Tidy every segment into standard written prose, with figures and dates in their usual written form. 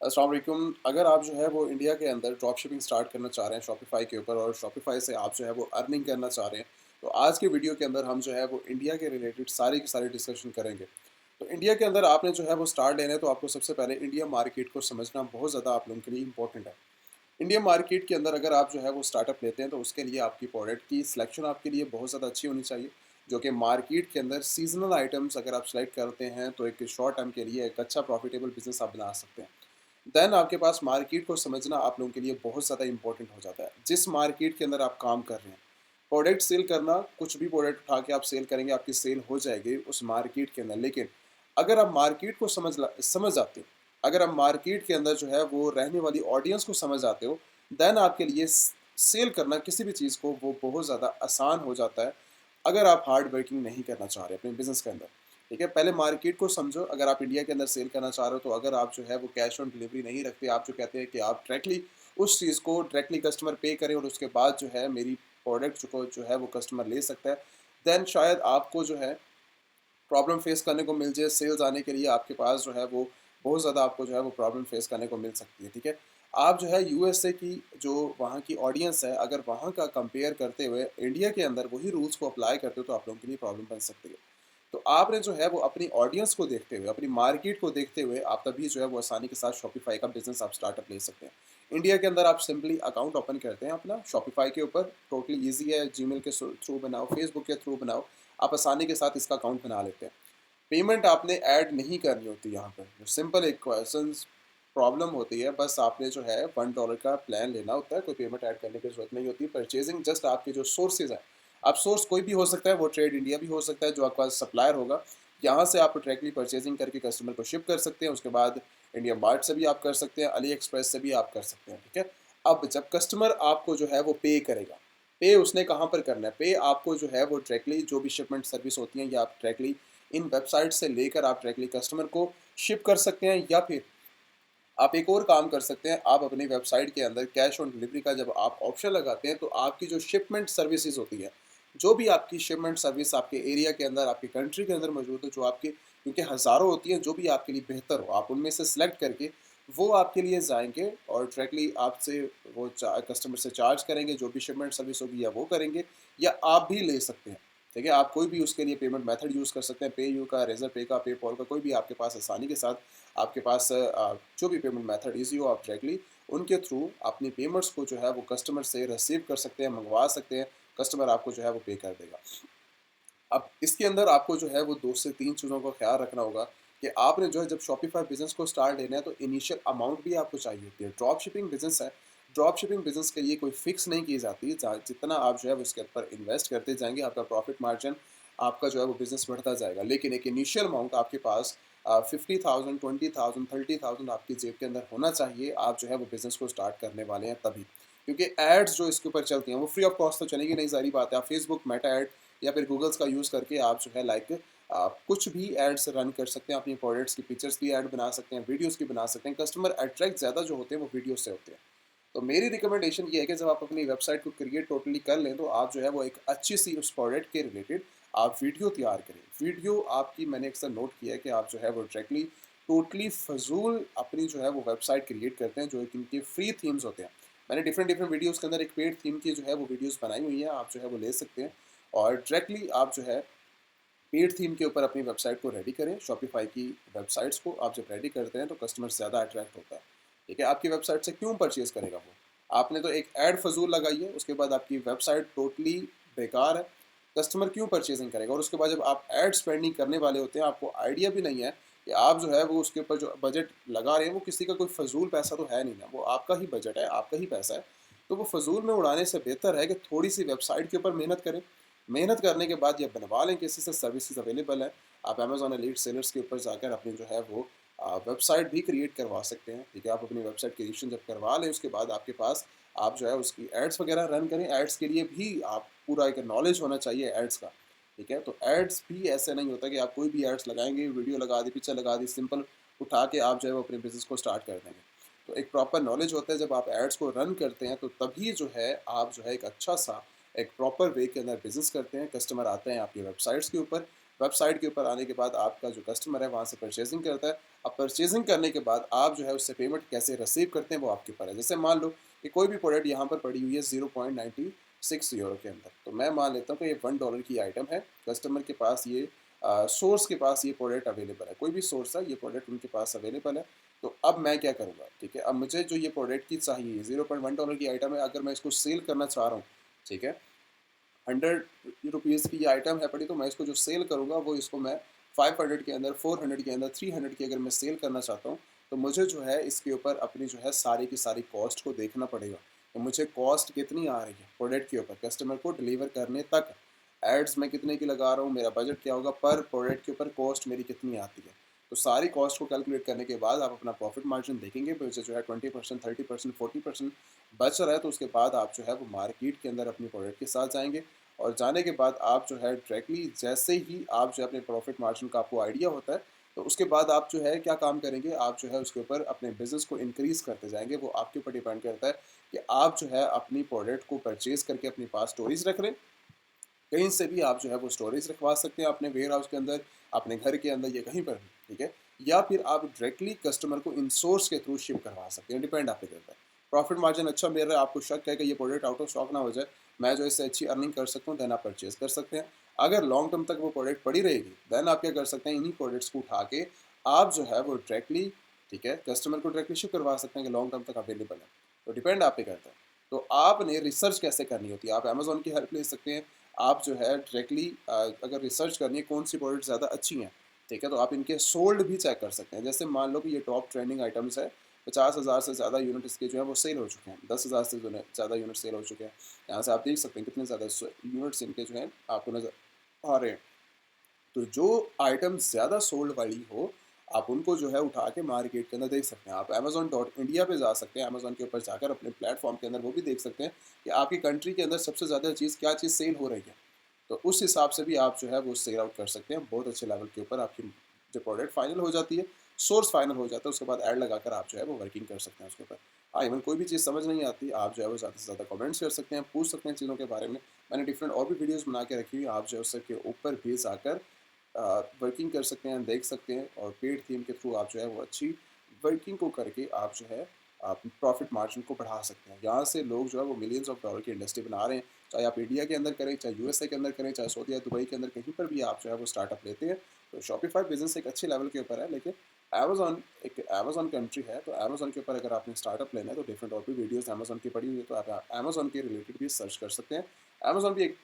अस्सलाम वालेकुम। अगर आप जो है वो इंडिया के अंदर ड्रॉप शिपिंग स्टार्ट करना चाह रहे हैं शॉपिफ़ाई के ऊपर और शॉपिफ़ाई से आप जो है वो अर्निंग करना चाह रहे हैं, तो आज के वीडियो के अंदर हम जो है वो इंडिया के रिलेटेड सारी की सारी डिस्कशन करेंगे। तो इंडिया के अंदर आपने जो है वो स्टार्ट लेना है तो आपको सबसे पहले इंडिया मार्केट को समझना बहुत ज़्यादा आप लोगों के लिए इंपॉर्टेंट है। इंडिया मार्केट के अंदर अगर आप जो है वो स्टार्टअप लेते हैं तो उसके लिए आपकी प्रोडक्ट की सिलेक्शन आपके लिए बहुत ज़्यादा अच्छी होनी चाहिए, जो कि मार्केट के अंदर सीज़नल आइटम्स अगर आप सेलेक्ट करते हैं तो एक शॉर्ट टर्म के लिए एक अच्छा प्रॉफिटेबल बिज़नेस आप बना सकते हैं। देन आपके पास मार्केट को समझना आप लोगों के लिए बहुत ज़्यादा इंपॉर्टेंट हो जाता है। जिस मार्केट के अंदर आप काम कर रहे हैं, प्रोडक्ट सेल करना, कुछ भी प्रोडक्ट उठा के आप सेल करेंगे, आपकी सेल हो जाएगी उस मार्केट के अंदर। लेकिन अगर आप मार्केट को समझ जाते हो, अगर आप मार्केट के अंदर जो है वो रहने वाली ऑडियंस को समझ आते हो, देन आपके लिए सेल करना किसी भी चीज़ को वो बहुत ज़्यादा आसान हो जाता है, अगर आप हार्ड वर्किंग नहीं करना चाह रहे अपने बिज़नेस के अंदर। ठीक है, पहले मार्केट को समझो। अगर आप इंडिया के अंदर सेल करना चाह रहे हो तो अगर आप जो है वो कैश ऑन डिलीवरी नहीं रखते, आप जो कहते हैं कि आप डायरेक्टली उस चीज़ को डायरेक्टली कस्टमर पे करें और उसके बाद जो है मेरी प्रोडक्ट जो है वो कस्टमर ले सकता है, देन शायद आपको जो है प्रॉब्लम फेस करने को मिल जाए। सेल्स आने के लिए आपके पास जो है वो बहुत ज़्यादा आपको जो है वो प्रॉब्लम फेस करने को मिल सकती है। ठीक है, आप जो है यूएसए की जो वहाँ की ऑडियंस है, अगर वहाँ का कंपेयर करते हुए इंडिया के अंदर वही रूल्स को अप्लाई करते हो तो आप लोगों के लिए प्रॉब्लम बन सकती है। तो आपने जो है वो अपनी ऑडियंस को देखते हुए, अपनी मार्केट को देखते हुए आप तभी जो है वो आसानी के साथ शॉपिफ़ाई का बिज़नेस आप स्टार्टअप ले सकते हैं। इंडिया के अंदर आप सिंपली अकाउंट ओपन करते हैं अपना शॉपिफ़ाई के ऊपर, टोटली ईज़ी है, जीमेल के थ्रू बनाओ, फेसबुक के थ्रू बनाओ, आप आसानी के साथ इसका अकाउंट बना लेते हैं। पेमेंट आपने ऐड नहीं करनी होती यहाँ पर, सिंपल एक क्वेश्चंस प्रॉब्लम होती है, बस आपने जो है $1 का प्लान लेना होता है, कोई पेमेंट ऐड करने की ज़रूरत नहीं होती। परचेजिंग जस्ट आपके जो सोर्सेज़ हैं, अब सोर्स कोई भी हो सकता है, वो ट्रेड इंडिया भी हो सकता है जो आपका सप्लायर होगा, यहाँ से आप डायरेक्टली परचेजिंग करके कस्टमर को शिप कर सकते हैं। उसके बाद इंडिया मार्ट से भी आप कर सकते हैं, अली एक्सप्रेस से भी आप कर सकते हैं। ठीक है, अब जब कस्टमर आपको जो है वो पे करेगा, पे उसने कहाँ पर करना है, पे आपको जो है वो डायरेक्टली जो भी शिपमेंट सर्विस होती हैं या आप डायरेक्टली इन वेबसाइट से लेकर आप डायरेक्टली कस्टमर को शिप कर सकते हैं, या फिर आप एक और काम कर सकते हैं। आप अपनी वेबसाइट के अंदर कैश ऑन डिलीवरी का जब आप ऑप्शन लगाते हैं तो आपकी जो शिपमेंट सर्विसेज होती है, जो भी आपकी शिपमेंट सर्विस आपके एरिया के अंदर, आपकी कंट्री के अंदर मौजूद है, जो आपकी, क्योंकि हज़ारों होती हैं, जो भी आपके लिए बेहतर हो आप उनमें से सेलेक्ट करके वो आपके लिए जाएंगे और डायरेक्टली आपसे वो कस्टमर से चार्ज करेंगे, जो भी शिपमेंट सर्विस होगी या वो करेंगे, या आप भी ले सकते हैं। ठीक है, आप कोई भी उसके लिए पेमेंट मेथड यूज़ कर सकते हैं, पे यू का, रेजर पे का, पेपॉल का, कोई भी आपके पास आसानी के साथ आपके पास जो भी पेमेंट मेथड ईज़ी हो, आप डायरेक्टली उनके थ्रू अपनी पेमेंट्स को जो है वो कस्टमर से रिसीव कर सकते हैं, मंगवा सकते हैं। कस्टमर आपको जो है वो पे कर देगा। अब इसके अंदर आपको जो है वो 2 से 3 चीज़ों का ख़्याल रखना होगा कि आपने जो है जब शॉपिफ़ाई बिज़नेस को स्टार्ट लेना है तो इनिशियल अमाउंट भी आपको चाहिए होती है। ड्रॉप शिपिंग बिज़नेस है, ड्रॉप शिपिंग बिज़नेस के लिए कोई फ़िक्स नहीं की जाती। जहाँ जितना आप जो है वो उसके ऊपर इन्वेस्ट करते जाएँगे, आपका प्रॉफ़िट मार्जिन आपका जो है वो बिज़नेस बढ़ता जाएगा। लेकिन एक इनिशियल अमाउंट आपके पास 50,000, 20,000, 30,000 आपकी जेब के अंदर होना चाहिए, आप जो है वो बिज़नेस को स्टार्ट करने वाले हैं तभी। क्योंकि एड्स जो इसके ऊपर चलती हैं वो फ्री ऑफ कॉस्ट तो चलेंगी नहीं, ज़ाहिर बात है। आप फेसबुक, मेटा ऐड या फिर गूगल्स का यूज़ करके आप जो है कुछ भी एड्स रन कर सकते हैं, अपनी प्रोडक्ट्स की पिक्चर्स की ऐड बना सकते हैं, वीडियोस की बना सकते हैं। कस्टमर अट्रैक्ट ज़्यादा जो होते हैं वो वीडियो से होते हैं। तो मेरी रिकमेंडेशन ये है कि जब आप अपनी वेबसाइट को क्रिएट टोटली कर लें तो आप जो है वो एक अच्छी सी उस प्रोडक्ट के रिलेटेड आप वीडियो तैयार करें। वीडियो आपकी, मैंने अक्सर नोट किया है कि आप जो है वो डायरेक्टली टोटली फजूल अपनी जो है वो वेबसाइट क्रिएट करते हैं, जो एक इनके फ्री थीम्स होते हैं। मैंने डिफरेंट डिफरेंट वीडियोज़ के अंदर एक पेड थीम की जो है वो वीडियोज़ बनाई हुई हैं, आप जो है वो ले सकते हैं। और डायरेक्टली आप जो है पेड थीम के ऊपर अपनी वेबसाइट को रेडी करें। शॉपिफाई की वेबसाइट्स को आप जब रेडी करते हैं तो कस्टमर ज़्यादा अट्रैक्ट होता है। ठीक है, आपकी वेबसाइट से क्यों परचेज़ करेगा वो? आपने तो एक ऐड फजूल लगाई है, उसके बाद आपकी वेबसाइट टोटली बेकार है, कस्टमर क्यों परचेजिंग करेगा? और उसके बाद जब आप ऐड स्पेंडिंग करने वाले होते हैं, आपको आइडिया भी नहीं है कि आप जो है वो उसके ऊपर जो बजट लगा रहे हैं वो किसी का कोई फजूल पैसा तो है नहीं ना, वो आपका ही बजट है, आपका ही पैसा है। तो वो फजूल में उड़ाने से बेहतर है कि थोड़ी सी वेबसाइट के ऊपर मेहनत करें। मेहनत करने के बाद ये बनवा लें, किसी से सर्विसेज अवेलेबल है। आप अमेज़न एलीट सेलर्स के ऊपर जाकर अपनी जो है वो वेबसाइट भी क्रिएट करवा सकते हैं। ठीक है, आप अपनी वेबसाइट क्रिएशन जब करवा लें उसके बाद आपके पास आप जो है उसकी एड्स वगैरह रन करें। एड्स के लिए भी आप पूरा एक नॉलेज होना चाहिए एड्स का। ठीक है, तो एड्स भी ऐसे नहीं होता कि आप कोई भी एड्स लगाएंगे, वीडियो लगा दी, पिक्चर लगा दी, सिंपल उठा के आप जो है वो अपने बिजनेस को स्टार्ट कर देंगे। तो एक प्रॉपर नॉलेज होता है, जब आप एड्स को रन करते हैं तो तभी जो है आप जो है एक अच्छा सा एक प्रॉपर वे के अंदर बिज़नेस करते हैं। कस्टमर आते हैं आपकी वेबसाइट्स के ऊपर, वेबसाइट के ऊपर आने के बाद आपका जो कस्टमर है वहाँ से परचेजिंग करता है। अब परचेजिंग करने के बाद आप जो है उससे पेमेंट कैसे रिसीव करते हैं वो आपके ऊपर है। जैसे मान लो कि कोई भी प्रोडक्ट यहाँ पर पड़ी हुई है 0.96 यूरो के अंदर, तो मैं मान लेता हूँ कि ये $1 की आइटम है, कस्टमर के पास ये सोर्स के पास ये प्रोडक्ट अवेलेबल है, कोई भी सोर्स है ये प्रोडक्ट उनके पास अवेलेबल है। तो अब मैं क्या करूँगा, ठीक है, अब मुझे जो ये प्रोडक्ट की चाहिए $0.1 की आइटम है, अगर मैं इसको सेल करना चाह रहा हूँ, ठीक है, 100 रुपीज़ की ये आइटम है पड़ी, तो मैं इसको जो सेल करूँगा वो इसको मैं 500 के अंदर, 400 के अंदर, 300 की अगर मैं सेल करना चाहता हूँ, तो मुझे जो है इसके ऊपर अपनी जो है सारी की सारी कॉस्ट को देखना पड़ेगा कि मुझे कॉस्ट कितनी आ रही है प्रोडक्ट के ऊपर कस्टमर को डिलीवर करने तक। एड्स मैं कितने की लगा रहा हूँ, मेरा बजट क्या होगा, पर प्रोडक्ट के ऊपर कॉस्ट मेरी कितनी आती है। तो सारी कॉस्ट को कैलकुलेट करने के बाद आप अपना प्रॉफिट मार्जिन देखेंगे, मुझे जो है 20%, 30%, 40% बच रहा है, तो उसके बाद आप जो है वो मार्केट के अंदर अपनी प्रोडक्ट के साथ जाएंगे। और जाने के बाद आप जो है डायरेक्टली जैसे ही आप जो है अपने प्रॉफिट मार्जिन का आपको आइडिया होता है, तो उसके बाद आप जो है क्या काम करेंगे, आप जो है उसके ऊपर अपने बिज़नेस को इंक्रीज़ करते जाएंगे। वो आपके ऊपर डिपेंड करता है कि आप जो है अपनी प्रोडक्ट को परचेज़ करके अपने पास स्टोरेज रख लें। कहीं से भी आप जो है वो स्टोरेज रखवा सकते हैं अपने वेयर हाउस के अंदर, अपने घर के अंदर या कहीं पर भी, ठीक है। या फिर आप डायरेक्टली कस्टमर को इन सोर्स के थ्रू शिप करवा सकते हैं, डिपेंड आप पे करता है। प्रॉफिट मार्जिन अच्छा मिल रहा है, आपको शक है कि ये प्रोडक्ट आउट ऑफ स्टॉक ना हो जाए, मैं जो इससे अच्छी अर्निंग कर सकता हूँ, देन आप परचेज कर सकते हैं। अगर लॉन्ग टर्म तक वो प्रोडक्ट पड़ी रहेगी, देन आप क्या कर सकते हैं, इन्हीं प्रोडक्ट्स को उठा के आप जो है वो डायरेक्टली, ठीक है, कस्टमर को डायरेक्टली शिप करवा सकते हैं कि लॉन्ग टर्म तक अवेलेबल है। तो डिपेंड आप पे करता है। तो आपने रिसर्च कैसे करनी होती है, आप अमेजोन की हेल्प ले सकते हैं। आप जो है डायरेक्टली अगर रिसर्च करनी है कौन सी प्रोडक्ट ज़्यादा अच्छी हैं, ठीक है, तो आप इनके सोल्ड भी चेक कर सकते हैं। जैसे मान लो कि ये टॉप ट्रेंडिंग आइटम्स है, 50,000 से ज़्यादा यूनिट इसके जो है वो सेल हो चुके हैं, 10,000 से जो है ज़्यादा यूनिट सेल हो चुके हैं। यहाँ से आप देख सकते हैं कितने ज़्यादा यूनिट्स इनके जो हैं आपको नज़र आ रहे हैं। तो जो आइटम ज़्यादा सोल्ड वाली हो, आप उनको जो है उठा के मार्केट के अंदर देख सकते हैं। आप amazon.india पे जा सकते हैं, अमेज़न के ऊपर जाकर अपने प्लेटफॉर्म के अंदर वो भी देख सकते हैं कि आपकी कंट्री के अंदर सबसे ज़्यादा क्या चीज़ सेल हो रही है। तो उस हिसाब से भी आप जो है वो सेल आउट कर सकते हैं। बहुत अच्छे लेवल के ऊपर आपकी जो प्रोडक्ट फाइनल हो जाती है, सोर्स फाइनल हो जाता है, उसके बाद ऐड लगाकर आप जो है वो वर्किंग कर सकते हैं उसके ऊपर। हाँ, इवन कोई भी चीज़ समझ नहीं आती, आप जो है वो ज़्यादा से ज़्यादा कमेंट्स कर सकते हैं, पूछ सकते हैं चीज़ों के बारे में। मैंने डिफरेंट और भी वीडियोज़ बना के रखी हुई है, आप जो है उसके ऊपर भी जाकर वर्किंग कर सकते हैं, देख सकते हैं, और पेड थीम के थ्रू आप जो है वो अच्छी वर्किंग को करके आप जो है आप प्रॉफिट मार्जिन को बढ़ा सकते हैं। यहाँ से लोग जो है वो मिलियंस ऑफ डॉलर की इंडस्ट्री बना रहे हैं, चाहे आप इंडिया के अंदर करें, चाहे यूएसए के अंदर करें, चाहे सऊदी या दुबई के अंदर, कहीं पर भी आप जो है वो स्टार्टअप लेते हैं। तो शॉपिफाई बिजनेस एक अच्छे लेवल के ऊपर है, लेकिन अमेजोन एक अमेजोन कंट्री है, तो अमेजोन के ऊपर अगर आपने स्टार्टअप लेना है तो डिफरेंट और भी वीडियोज़ अमेजोन की पड़ी हुई है, तो आप अमेजोन के रिलेटेड भी सर्च कर सकते हैं। अमेजोन भी एक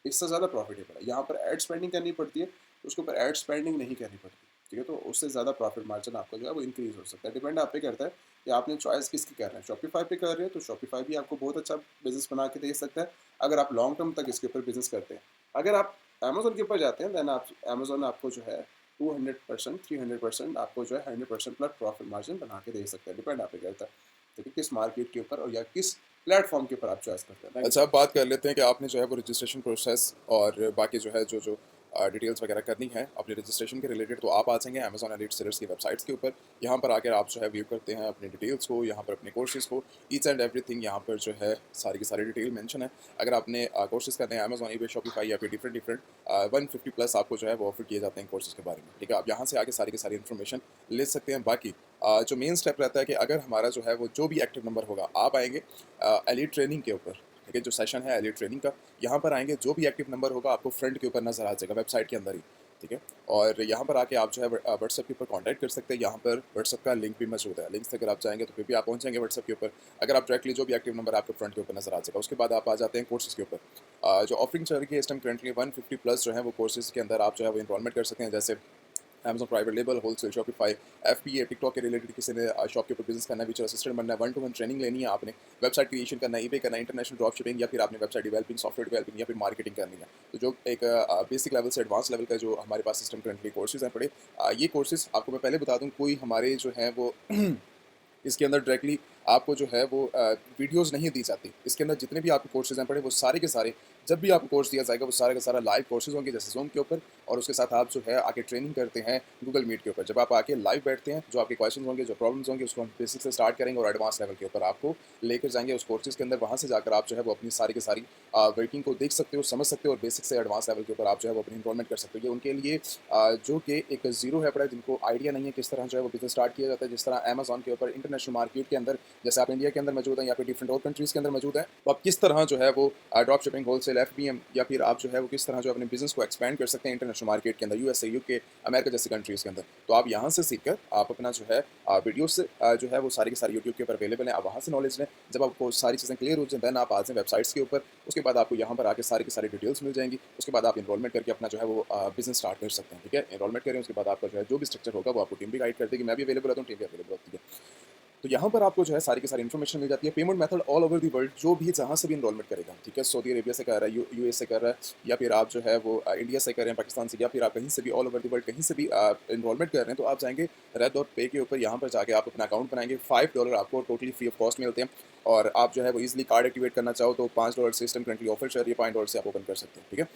इससे ज़्यादा प्रॉफिटेबल है। यहाँ पर एड स्पेंडिंग करनी पड़ती है, तो उसके ऊपर एड स्पेंडिंग नहीं करनी पड़ती, ठीक है, तो उससे ज़्यादा प्रॉफिट मार्जिन आपका जो है वो इंक्रीज़ हो सकता है। डिपेंड आप पे करता है कि आपने चॉइस किसकी कर रहे हैं। शॉपिफाई पे कर रहे हैं तो शॉपिफाई भी आपको बहुत अच्छा बिज़नेस बना के दे सकता है, अगर आप लॉन्ग टर्म तक इसके ऊपर बिज़नेस करते हैं। अगर आप अमेज़न के ऊपर जाते हैं, देन आप अमेज़न आपको जो है 200%, 300% आपको जो है 100% प्लस प्रॉफिट मार्जिन बना के दे सकता है। डिपेंड आप पे करता है, ठीक है, किस मार्केट के ऊपर और या किस प्लेटफॉर्म के ऊपर आप चॉइस करते हैं। अच्छा, अब बात कर लेते हैं कि आपने जो है वो रजिस्ट्रेशन प्रोसेस और बाकी जो है जो डिटेल्स वगैरह करनी है अपने रजिस्ट्रेशन के रिलेटेड, तो आप आ जाएंगे अमेजॉन एलीट सेलर्स की वेबसाइट्स के ऊपर। यहाँ पर आकर आप जो है व्यू करते हैं अपनी डिटेल्स को, यहाँ पर अपने कोर्सेज़ को, ईच एंड एवरीथिंग यहाँ पर जो है सारी की सारी डिटेल मेंशन है। अगर आपने कोर्सेज करने हैं अमेजॉन, ईबे, शॉपिफाई या फिर डिफरेंट 150 प्लस आपको जो है वो ऑफर किए जाते हैं कोर्सेज के बारे में, ठीक है। आप यहाँ से आके सारी की सारी इन्फॉर्मेशन ले सकते हैं। बाकी जो मेन स्टेप रहता है कि अगर हमारा जो है वो जो भी एक्टिव नंबर होगा, आप आएंगे एलीट ट्रेनिंग के ऊपर, ठीक है, जो सेशन है एलीट ट्रेनिंग का, यहाँ पर आएंगे, जो भी एक्टिव नंबर होगा आपको फ्रंट के ऊपर नजर आ जाएगा वेबसाइट के अंदर ही, ठीक है। और यहाँ पर आके आप जो है व्हाट्सएप के ऊपर कांटेक्ट कर सकते हैं। यहाँ पर व्हाट्सएप का लिंक भी मौजूद है, लिंक से अगर आप जाएंगे तो फिर भी आप पहुँचेंगे व्हाट्सएप के ऊपर। अगर आप डायरेक्टली जो भी एक्टिव नंबर आपको फ्रंट के ऊपर नजर आ जाएगा, उसके बाद आप आ जाते हैं कोर्सेज के ऊपर। जो ऑफरिंग चल रही है इस टाइम करंटली 150 प्लस जो है वो कोर्सेज के अंदर आप जो है वो इनरोलमेंट कर सकते हैं, जैसे Amazon private label, wholesale, Shopify, FBA, TikTok के रिलेटेड किसी ने शॉप के ऊपर बिजनेस करना है, विचुअल असिस्टेंट बनना है, 1-to-1 ट्रेनिंग लेनी है आपने, वेबसाइट क्रिएशन करना है, ईबे करना है, इंटरनेशनल ड्रॉप शिपिंग, या फिर आपने वेबसाइट डेवलपिंग, सॉफ्टवेयर डेवलपिंग या फिर मार्केटिंग करनी है। तो जो एक बेसिक लेवल से एडवांस लेवल का जो हमारे पास सिस्टम करंटली कोर्सेज हैं पड़े, ये कोर्सेज आपको मैं पहले बता दूँ, कोई हमारे जो है वो इसके अंदर डायरेक्टली आपको जो है वो वीडियोस नहीं दी जाती। इसके अंदर जितने भी आपके कोर्सेज हैं पड़े वो सारे के सारे जब भी आपको कोर्स दिया जाएगा वो सारा का सारा लाइव कोर्सेज होंगे जैसे ज़ूम के ऊपर, और उसके साथ आप जो है आके ट्रेनिंग करते हैं गूगल मीट के ऊपर। जब आप आके लाइव बैठते हैं, जो आपके क्वेश्चन होंगे, जो प्रॉब्लम्स होंगे, उसको हम बेसिक से स्टार्ट करेंगे और एडवांस लेवल के ऊपर आपको लेकर जाएंगे उस कोर्सेज के अंदर। वहाँ से जाकर आप जो है वो अपनी सारी की सारी वर्किंग को देख सकते हो, समझ सकते हो, और बेसिक से एडवांस लेवल के ऊपर आप जो है वो अपनी इनरोलमेंट कर सकते हो। ये उनके लिए जो कि एक ज़ीरो है पड़ा, जिनको आइडिया नहीं है किस तरह जो है वो बिजनेस स्टार्ट किया जाता है। जिस तरह अमेजॉन के ऊपर इंटरनेशनल मार्केट के अंदर, जैसे आप इंडिया के अंदर मौजूद हैं या फिर डिफरेंट और कंट्रीज़ के अंदर मौजूद हैं, तो आप किस तरह जो है वो ड्रॉप शिपिंग, होलसेल, एफबीएम, या फिर आप जो है वो किस तरह जो अपने बिजनेस को एक्सपैंड कर सकते हैं इंटरनेशनल मार्केट के अंदर, यूएसए, यूके, अमेरिका जैसी कंट्रीज़ के अंदर। तो आप यहाँ से सीखकर आप अपना जो है वीडियोस से जो है वो सारी की सारी यूट्यूब के ऊपर अवेलेबल है, आप वहाँ से नॉलेज लें। जब आपको सारी चीज़ें क्लियर हो जाए, देन आप आ जाएँ वेबसाइट्स के ऊपर। उसके बाद आपको यहाँ पर आके सारी की सारी डिटेल्स मिल जाएंगी। उसके बाद आप इनरोलमेंट करके अपना जो है वो बिजनेस स्टार्ट कर सकते हैं। ठीक है, इनरोलमेंट करें, उसके बाद आपका जो है जो भी स्ट्रक्चर होगा वो आपको टीम भी गाइड कर देगी। मैं भी अवेलेबल रहता हूँ, टीम भी अवेलेबल होती है। तो यहाँ पर आपको जो है सारी की सारी इन्फॉर्मेशन मिल जाती है। Payment method all over the world, जो भी जहाँ से भी इनरोलमेंट करेगा, ठीक है, सऊदी अरेबिया से कर रहा है, यूएस से कर रहा है, या फिर आप जो है वो इंडिया से कर रहे हैं, पाकिस्तान से, या फिर आप कहीं से भी ऑल ओवर दी वर्ल्ड कहीं से भी इनरोलमेंट कर रहे हैं, तो आप जाएंगे रेड डॉट पे के ऊपर। यहाँ पर जाके आप अपना अकाउंट बनाएंगे। $5 आपको टोटली फ्री ऑफ कॉस्ट मिलते हैं, और आप जो है वो इजिली कार्ड एक्टिवेट करना चाहो तो $5 सिस्टम करंटली ऑफर चल रही है, $5 से आप ओपन कर सकते हैं। ठीक है,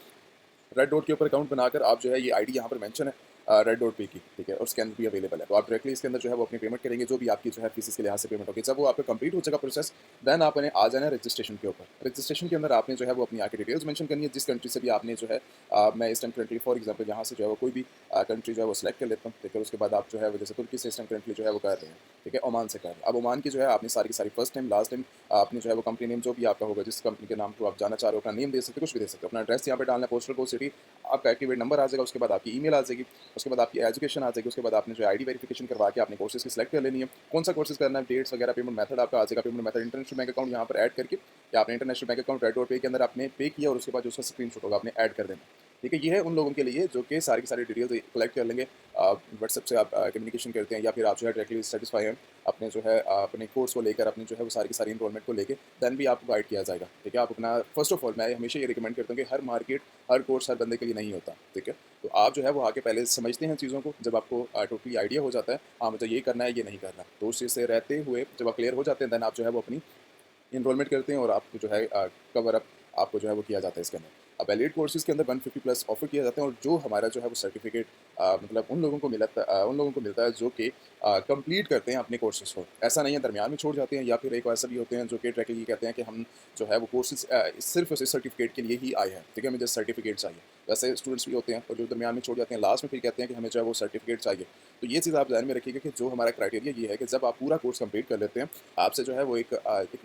रेड डॉट के ऊपर अकाउंट बनाकर आप जो है ये आईडी यहाँ पर मेंशन है रेड डॉट पे की, ठीक है, और उसके अंदर भी अवेलेबल है। तो आप डायरेक्टली इसके अंदर जो है वो अपनी पेमेंट करेंगे, जो भी आपकी जो है फीस के लिहाज से पेमेंट होगी। जब वो आपका कंप्लीट हो जाएगा प्रोसेस, देन आपने आ जाना है रजिस्ट्रेशन के ऊपर। रजिस्ट्रेशन के अंदर आपने जो है वो अपनी आके डिटेल्स मेंशन करनी है, जिस कंट्री से भी आपने जो है मैं इस टाइम करंटली फॉर एग्जांपल यहाँ से जो है वो कोई भी कंट्री जो है वो सिलेक्ट कर लेता हूँ। ठीक है, उसके बाद आप जो है वो जैसे तुर्की से इस टाइम करंटली जो है वो कर रहे हैं, ठीक है, ओमान से कर रहे हैं। अब ओमान की जो है आपने सारी की सारी फर्स्ट टाइम, लास्ट टाइम, आपने जो है वो कंपनी नेम जो भी आपका होगा, जिस कंपनी के नाम को आप जाना चाह रहे हो, अपना नेम दे सकते हो, कुछ भी दे सकते हो, अपना एड्रेस यहाँ पे डालना है, पोस्टल कोड, सिटी, आपका एक्टिवेट नंबर आ जाएगा। उसके बाद आपकी ईमेल आ जाएगी, उसके बाद आपकी एजुकेशन आ जाएगी, उसके बाद आपने जो आईडी वेरिफिकेशन करवा के आपने कोर्सेज की सिलेक्ट कर लेनी है, कौन सा कोर्सेज करना है, डेट्स वगैरह, पेमेंट मेथड आपका आ जाएगा। Payment method international bank account यहाँ पर ऐड करके, या आपने international bank account red dot पे के अंदर आपने पे किया, और उसके बाद जो उसका स्क्रीनशॉट होगा आपने ऐड कर देना। ठीक है, ये है उन लोगों के लिए जो कि सारी की सारी डिटेल्स कलेक्ट कर लेंगे। व्हाट्सएप से आप कम्युनिकेशन करते हैं, या फिर आप जो है डायरेक्टली सेटिस्फाई हैं अपने जो है अपने कोर्स को लेकर, अपने जो है वो सारी की सारी इनरोलमेंट को लेकर, देन भी आपको गाइड किया जाएगा। ठीक है, आप अपना फर्स्ट ऑफ ऑल मैं हमेशा ये रिकमेंड करता हूँ कि हर मार्केट, हर कोर्स हर बंदे के लिए नहीं होता। ठीक है, तो आप जो है वो आके पहले समझते हैं चीज़ों को। जब आपको टोटली आइडिया हो जाता है, हाँ मुझे ये करना है, ये नहीं करना, तो उस चीज़ से रहते हुए जब आप क्लियर हो जाते हैं, देन आप जो है वो अपनी इनरोलमेंट करते हैं, और आपको जो है कवर अप आपको जो है वो किया जाता है इसके अंदर। अब एलिट कोर्सेज़ के अंदर 150 प्लस ऑफर किया जाता है, और जो हमारा जो है वो सर्टिफिकेट मतलब उन लोगों को मिलता है जो कि कंप्लीट करते हैं अपने कोर्सेज़ को। ऐसा नहीं है दरमियान में छोड़ जाते हैं, या फिर एक ऐसा भी होते हैं जो कि डायरेक्टली ये कहते हैं कि हम जो है वो कोर्सेज़ सिर्फ उस सर्टिफिकेट के लिए ही आए हैं। ठीक है, हमें जस्ट सर्टिफिकेट चाहिए। वैसे स्टूडेंट्स भी होते हैं और जो दरमियान में छोड़ जाते हैं, लास्ट में फिर कहते हैं कि हमें जो है वो सर्टिफिकेट चाहिए। तो ये चीज़ आप ध्यान में रखिएगा कि जो हमारा क्राइटेरिया ये है कि जब आप पूरा कोर्स कंप्लीट कर लेते हैं, आपसे जो है वो एक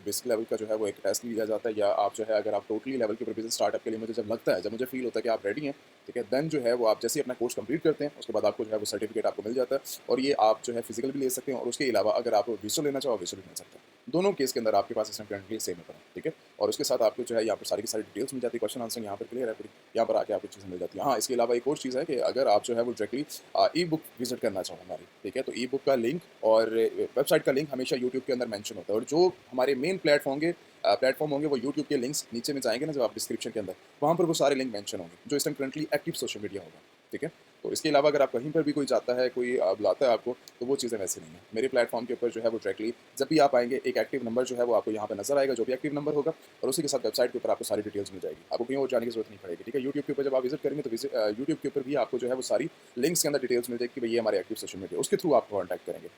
बेसिक लेवल का जो है वो एक टेस्ट लिया जाता है, या आप जो है अगर आप टोटली लेवल के ऊपर बिजनेस स्टार्टअप के लिए मुझे जब लगता है, जब मुझे फील होता है कि आप रेडी हैं, ठीक है, देन जो है वो आप जैसे ही अपना कोर्स कंप्लीट करते हैं, उसके बाद आपको जो है वो सर्टिफिकेट आपको मिल जाता है, और ये आप जो है फिजिकल भी ले सकते हैं, और उसके अलावा अगर आप विजुअल लेना चाहो विजुअल भी मिल सकता है। दोनों केस के अंदर आपके पास इसमें करंटली सेम है पड़ा। ठीक है, और उसके साथ आपको जो है यहाँ पर सारी की सारी डिटेल्स मिल जाती है, क्वेश्चन आंसर यहाँ पर क्लियर है पूरी, यहाँ पर आके आपको चीज़ें मिल जाती है। हाँ, इसके अलावा एक और चीज़ है कि अगर आप जो है वो डायरेक्टली ई बुक विजिट करना चाहो हमारी, ठीक है, तो ई बुक का लिंक और वेबसाइट का लिंक हमेशा यूट्यूब के अंदर मेंशन होता है, और जो हमारे मेन प्लेटफॉर्म होंगे वो यूट्यूब के लिंक्स नीचे में जाएंगे ना, जब आप डिस्क्रिप्शन के अंदर, वहाँ पर वो सारे लिंक मेंशन होंगे जो इस time currently active social media होगा। ठीक है, तो इसके अलावा अगर आप कहीं पर भी कोई जाता है, कोई बुलाता है आपको, तो वो चीज़ें वैसे नहीं है। मेरे प्लेटफॉर्म के ऊपर जो है वो डायरेक्टली जब भी आप आएंगे, एक एक्टिव नंबर जो है वो आपको यहाँ पर नजर आएगा, जो भी एक्टिव नंबर होगा, और उसी के साथ वेबसाइट के ऊपर आपको सारी डिटेल्स मिल जाएगी। आपको कहीं और जाने की जरूरत नहीं पड़ेगी। ठीक है, यूट्यूब के ऊपर जब आप विजिट करेंगे तो यूट्यूब के ऊपर भी आपको जो है वो सारी लिंक्स के अंदर डिटेल्स मिल जाएगी कि भाई ये हमारे एक्टिव सोशल मीडिया, उसके थ्रू आपको कॉन्टैक्ट करेंगे।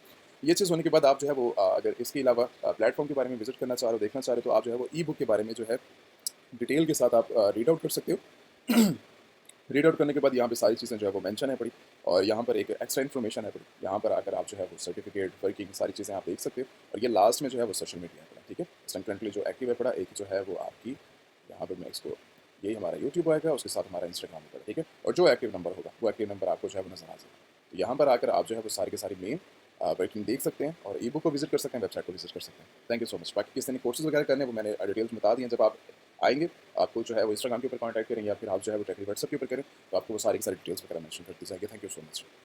ये चीज़ होने के बाद आप जो है वो अगर इसके अलावा प्लेटफॉर्म के बारे में विजिट करना चाह रहे हो, देखना चाह रहे हो, तो आप जो है वो ई बुक के बारे में जो है डिटेल के साथ आप रीड आउट कर सकते हो। रीड आउट करने के बाद यहाँ पे सारी चीज़ें जो है वो मेंशन है पड़ी, और यहाँ पर एक एक्स्ट्रा इन्फॉर्मेशन है पड़ी। यहाँ पर आकर आप जो है वो सर्टिफिकेट, वर्किंग, सारी चीज़ें आप देख सकते हो, और ये लास्ट में जो है वो सोशल मीडिया है पड़ा। ठीक है, करंटली जो एक्टिव है पड़ा, एक जो है वो आपकी यहाँ पर मैं इसको, यही हमारा यूट्यूब आएगा, उसके साथ हमारा इंस्टाग्राम होगा। ठीक है, और जो एक्टिव नंबर होगा वो एक्टिव नंबर आपको जो है वो नजर आ जाएगा। तो यहाँ पर आकर आप जो है वो सारी के सारी मेन वर्किंग देख सकते हैं, और ई बुक को विजिट कर सकते हैं, वेबसाइट को विजिट कर सकते हैं। Thank you so much. बाकी किसी ने कोर्सेज वगैरह करने, वो मैंने डिटेल्स बता दी हैं। जब आप आएंगे, आपको जो है वो इंस्टाग्राम के ऊपर कॉन्टैक्ट करें, या फिर आप जो है वो डायरेक्टली व्हाट्सएप के ऊपर करें, तो आपको वो सारी की सारी डिटेल्स वगैरह मेंशन कर दी जाएगी। Thank you so much.